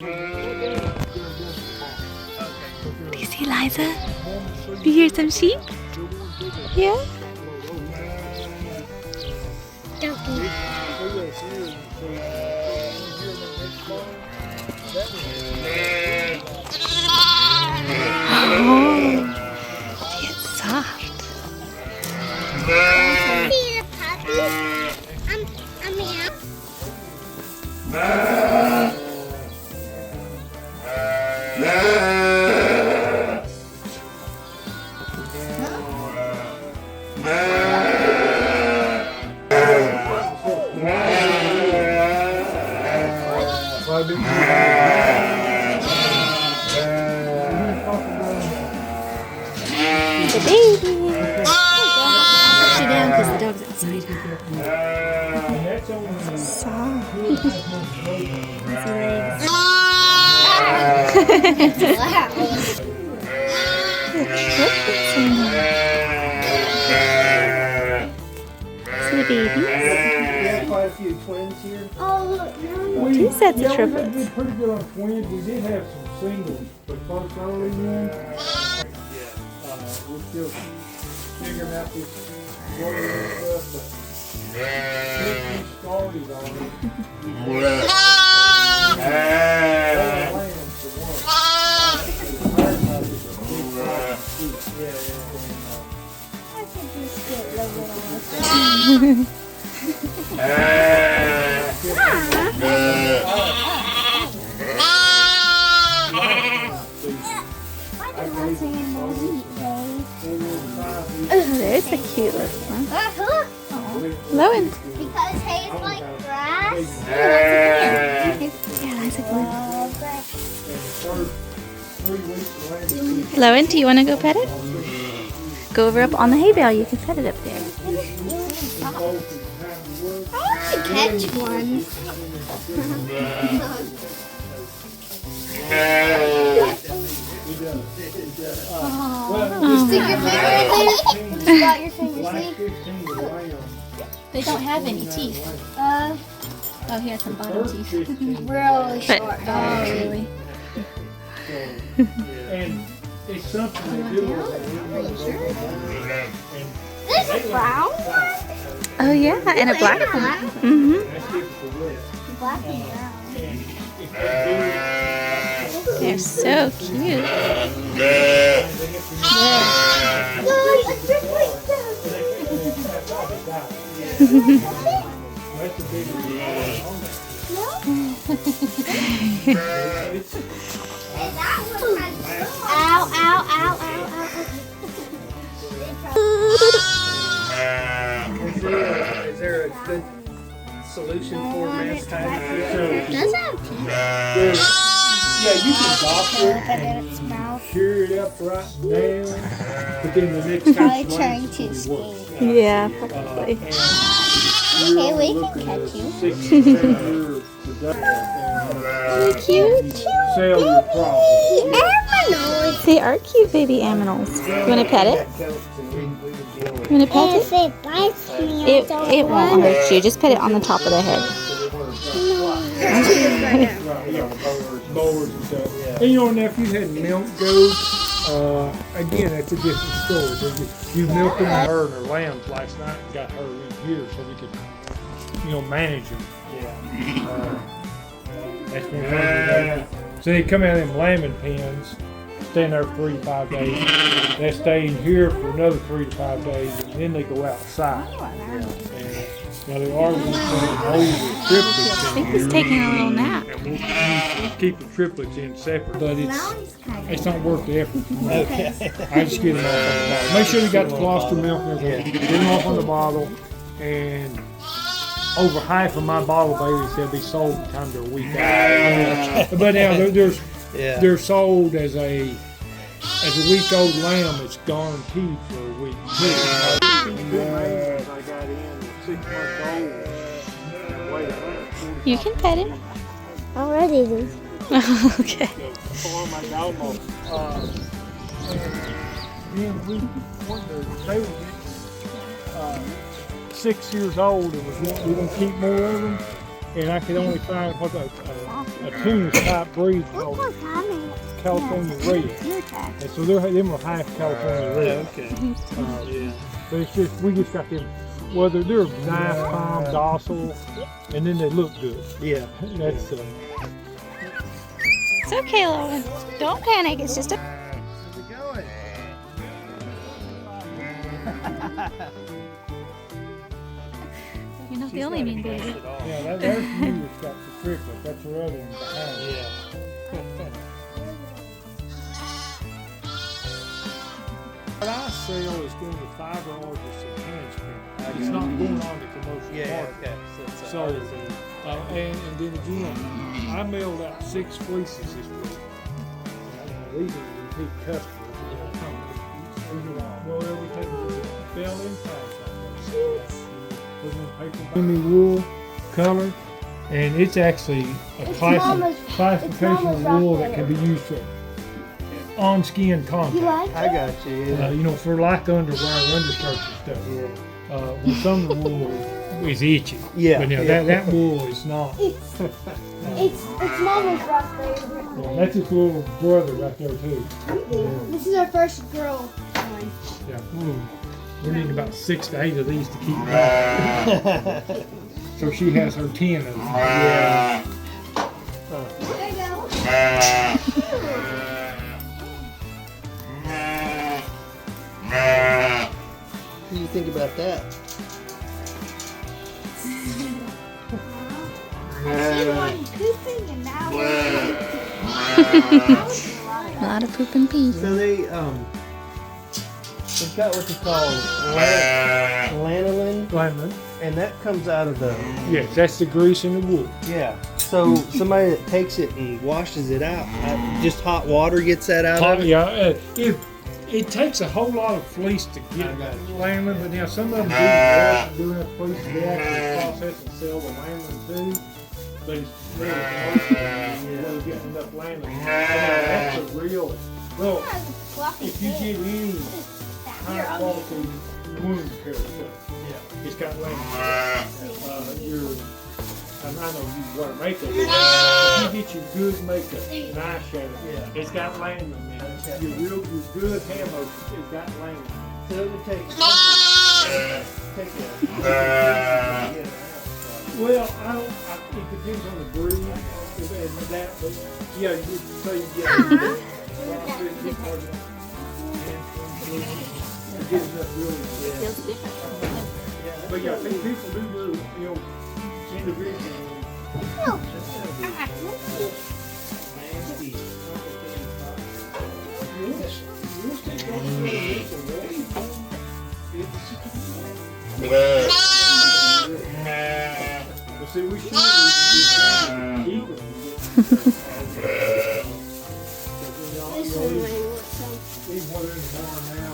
Do you see Liza? Do you hear some sheep? Yeah? Oh, it's soft. See the puppy? I'm here. The baby. Put you down because the dog's outside. Soft. See the babies? We have quite a few twins here. Oh, look. Two sets of We triplets. did pretty good on twins. We did have some singles, but first early one, we're still figuring out this water and stuff. But we started on it. I could just get a little bit There's a cute little one. Lowen. Because hay is like grass. Yeah, Liza, come on. Lowen, do you want to go pet it? Go over up on the hay bale. You can pet it up there. I want to catch one. Stick your finger in there. Just got your finger, see? They don't have any teeth. Oh, here's some bottom teeth. Really short. Oh, really? And it's something to do with There's a brown one. Oh yeah, and a black one. Mm-hmm. Black and brown. They're so cute. Ow, ow, ow, ow, Is there a good solution for mastitis? Does have teeth. Yeah, you can doctor it But and in its mouth. cure it up right now, but then the next Probably time trying to escape. Yeah, probably. Okay, we can catch you. Cute. Sell your problem. Animals. They are cute baby aminals. You want to pet it? You want to pet If it? it bites me, I It don't won't want it. hurt you. Just pet it on the top of the head. Boards and stuff. And you know, now if you had milk goats, again, that's a different story. You milked them her and her lambs last night and got her in here so we could, manage them. That's one thing. So they come out of them lambing pens, stay in there for 3 to 5 days. They stay in here for another 3 to 5 days, and then they go outside. Now they are going to hold the triplets I in think here. he's taking a little nap. And we'll keep the triplets in separate, but it's not worth the effort. Okay. I just get them off on the bottle. Make sure you got the colostrum milk and everything. Get them off on the bottle, and over half of my bottle babies, they'll be sold by the time they're a week out. But now they're sold as a week-old lamb. It's guaranteed for a week. I got in 6 months old. You can pet it. Already, dude. Okay. Farm I got them on. Then we wondered, they were getting 6 years old and we going to keep more of them. And I could only find what a a tuner type breed called California Red. And so them are half California Red. Okay. Yeah. But it's just, we just got them, well, they're nice, calm, docile, and then they look good. Yeah. That's, It's okay, Logan. Don't panic. It's just a. How's it going? You're not the only mean baby. yeah, there's you that's got the triplet. That's your other one behind. Yeah. What I sell is going to fibrologist and handscreen. It's not going on the commercial market. Okay. So, So, and then again, I mailed out 6 fleeces this week. These are repeat customers. Well, everything fell in price. Put them in paper. Semi wool color, and it's actually a classification of wool that can be used for on-skin contact. I got you. Yeah. You know, for like underwear, undershirts and stuff. Yeah. When some of the wool is itchy. Yeah. But now that wool is not. It's Mama's rock favorite. Yeah, that's his little brother right there too. This is our first girl one. Yeah. We need about 6 to 8 of these to keep going. So she has her 10 of them. Yeah. There you go. What do you think about that? She wanted pooping and now A lot of poop and pee. So they've got what they call lanolin, Glenman. and that comes out of the. Yes, that's the grease in the wool. Yeah. So somebody that takes it and washes it out, just hot water gets that out of it. Yeah, it takes a whole lot of fleece to get lanolin, but now some of them do enough fleece to actually process and sell the lanolin too. But it's really hard to get enough lanolin. That's a real, well, if you get any high quality wound care stuff, it's got lanolin. I know you wear makeup. If you get your good makeup, nice shadow, it's got lanolin in it. Your good hand motion, it's got lanolin. So it would take Well, it depends on the breed and that, but yeah, you say you get enough really. Feels different. But yeah, I think people do individually. See, we should keep it.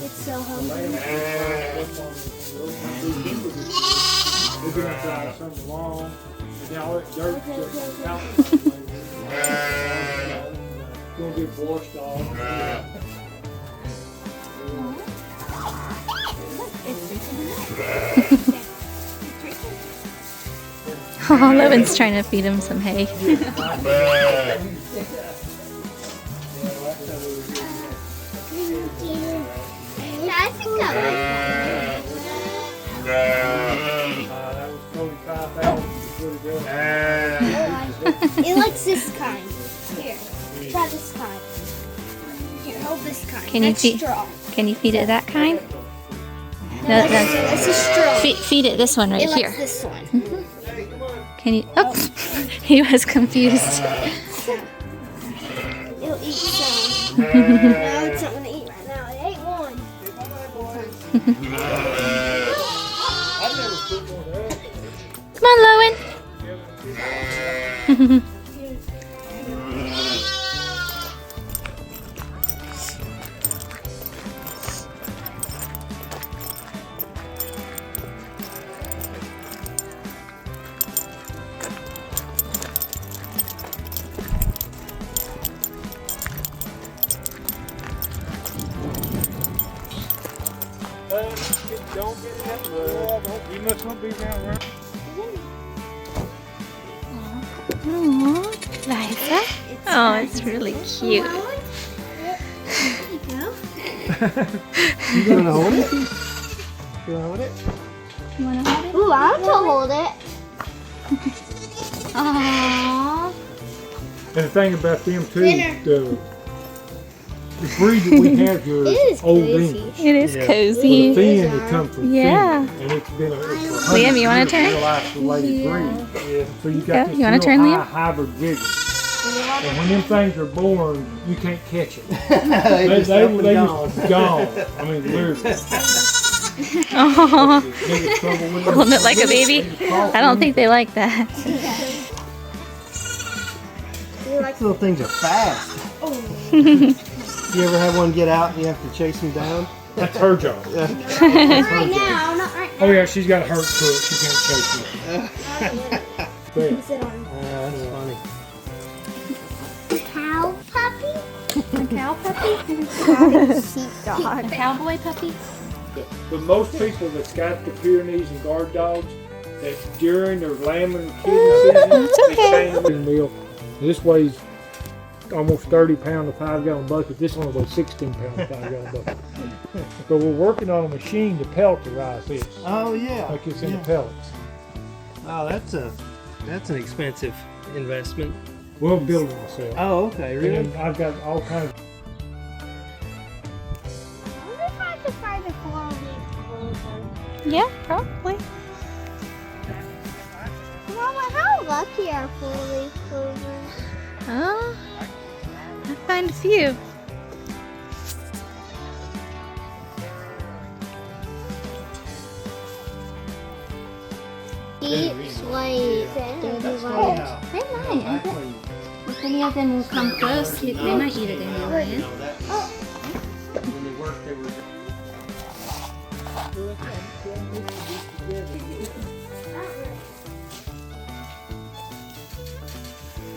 It's so hungry. We're going to try something long. And now it's dirt. Going to get washed off. Oh, Logan's trying to feed him some hay. I think I It likes this kind. Here, try this kind. Here, hold this kind. Can you That's feed? straw. Can you feed it that kind? No, That's a straw. feed it this one right It here. likes this one. Can you? Oh, he was confused. It'll eat some. No, it's not gonna eat right now. It ate one. Come on, Lowen. Don't get in that mud. You must not be around. Aww, life. Oh, it's really cute. You gonna hold it? You wanna hold it? You want to hold it? Ooh, I want to hold it. Aww. And the thing about them too, the breed that we have here It is is Old cozy. English. It is Yeah. The cozy. fin that comes from Yeah. fin, and it's been a Liam, you wanna turn? real isolated breed. Yeah. So you got Go. this You wanna real turn, high Liam? hybrid vigor. And when them things are born, you can't catch them. They just up and gone. just gone. I mean, literally. Oh, They get trouble with them. holding it like a baby. I don't think they like that. These little things are fast. You ever have one get out and you have to chase them down? That's her job. Not right now, not right Oh yeah, she's got a hurt foot. She can't chase you. But That's funny. Cow puppy? A cow puppy? Sheepdog. A cowboy puppy? But most people that's got the Pyrenees and guard dogs, that during their lambing kidney season, they chain them in the mill. This weighs almost 30 pound, a 5-gallon bucket. This one weighs 16 pound, a 5-gallon bucket. But we're working on a machine to pelterize this, Oh yeah. like it's in Yeah. the pellets. Oh, that's an expensive investment. We'll build it myself. Oh, okay, And really? then I've got all kinds of I wonder if I could find a 4-leaf clover. Yeah, probably. Mama, how lucky are 4-leaf clovers? Oh, I find a few. Deep, white, dirty white. Yeah. They might. If any of them will come close, they might eat it anyway. When they worked, they were.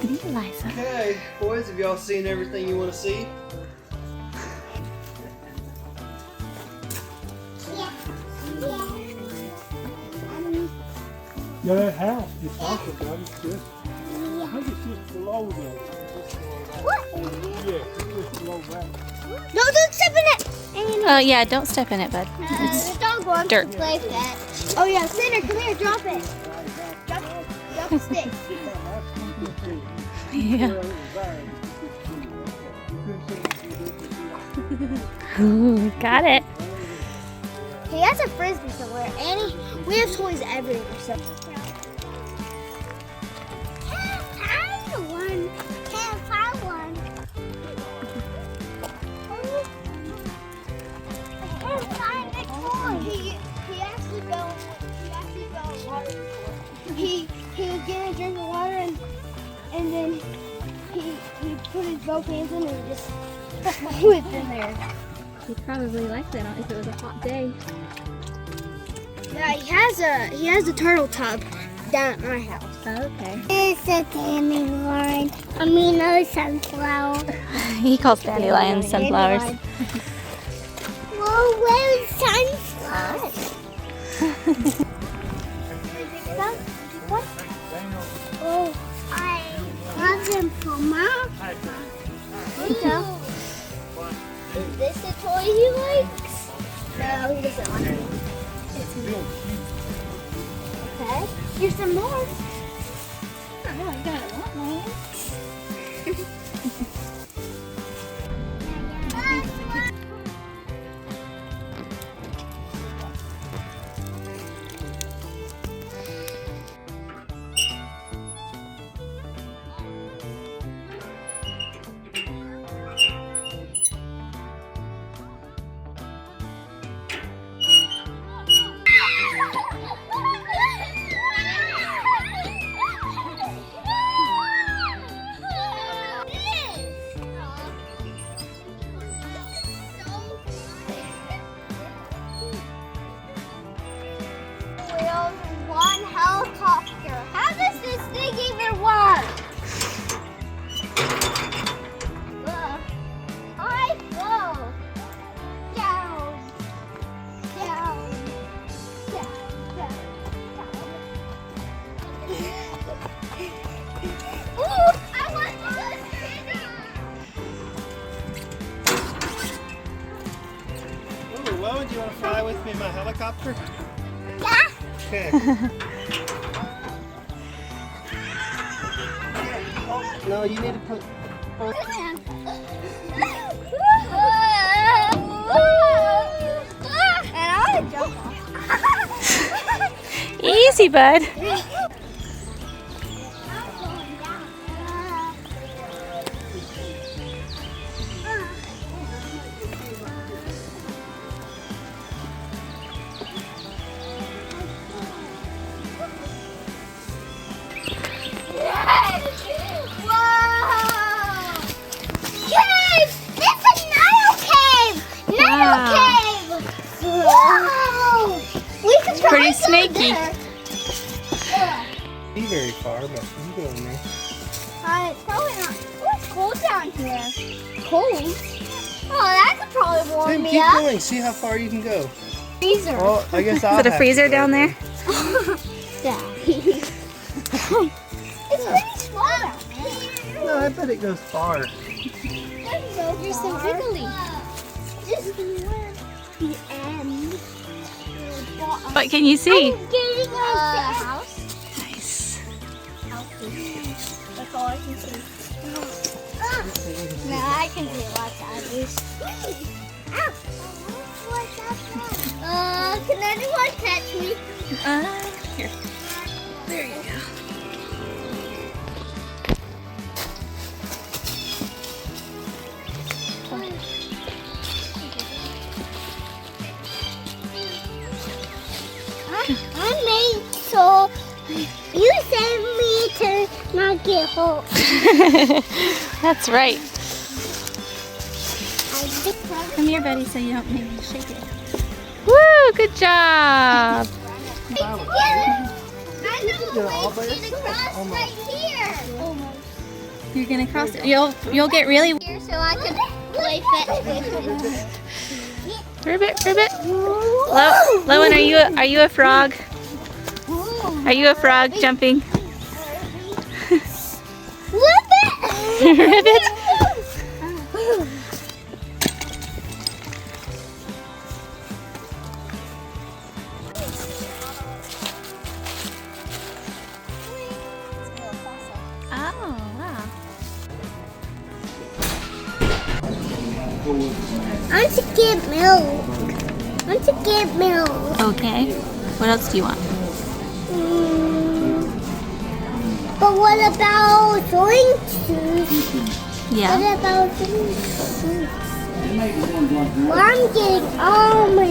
Good evening, Liza. Okay, boys, have y'all seen everything you want to see? Yeah, that house you're talking about is just, I think it's just below the, What? yeah, it's just below that. No, don't step in it! Oh, yeah, don't step in it, bud. The dog wants dirt. to play fetch. Oh yeah, Cinder, come here, drop it. Drop the stick. Yeah. Ooh, got it. He has a frisbee somewhere, and we have toys everywhere. So. Can't find one. Can't find one. I can't find a toy. He actually go water before. He was getting a drink of water and then he put his both hands in and just went in there. He'd probably like that if it was a hot day. Yeah, he has a turtle tub down at my house. Oh, okay. It's a dandelion. I mean, no sunflower. He calls dandelions sunflowers. Whoa, where's sunflower? Oh, I love them for Mom. There you go. Is this a toy he likes? No, he doesn't like it. Okay, here's some more. Oh, you got a lot more. want to fly with me in my helicopter? Yeah. Okay. Oh, no, you need to put both. And I want to jump off. Easy, bud. Whoa! Cave! It's a Nile cave! Nile cave! Whoa! We could try Pretty to go snaky. there. Be very far, but you go in there. It's probably not. Oh, it's cold down here. Cold? Oh, that could probably warm Tim, me keep up. going. See how far you can go. Freezer. Well, I guess I'll Is it a have freezer to go down then. there? Yeah. It's pretty small down there. No, I bet it goes far. You're so wiggly. Just the end. What can you see? I'm getting a house. Nice. That's all I can see. No, I can see lots of others. Can anyone catch me? Here. There you go. I made so you sent me to not get home. That's right. I just Come here, Betty, so you don't make me shake it. Woo! Good job. I know a way to cross right here. You're gonna cross it. You'll get really. Here so I can play fetch. Ribbit, ribbit. Lowen, are you a frog? Are you a frog jumping? Ribbit. Oh, wow. I want to get milk. I want to get milk. Okay. What else do you want? But what about drinks? Yeah. What about drinks? Well, I'm getting all my.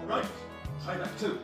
Right, try that too.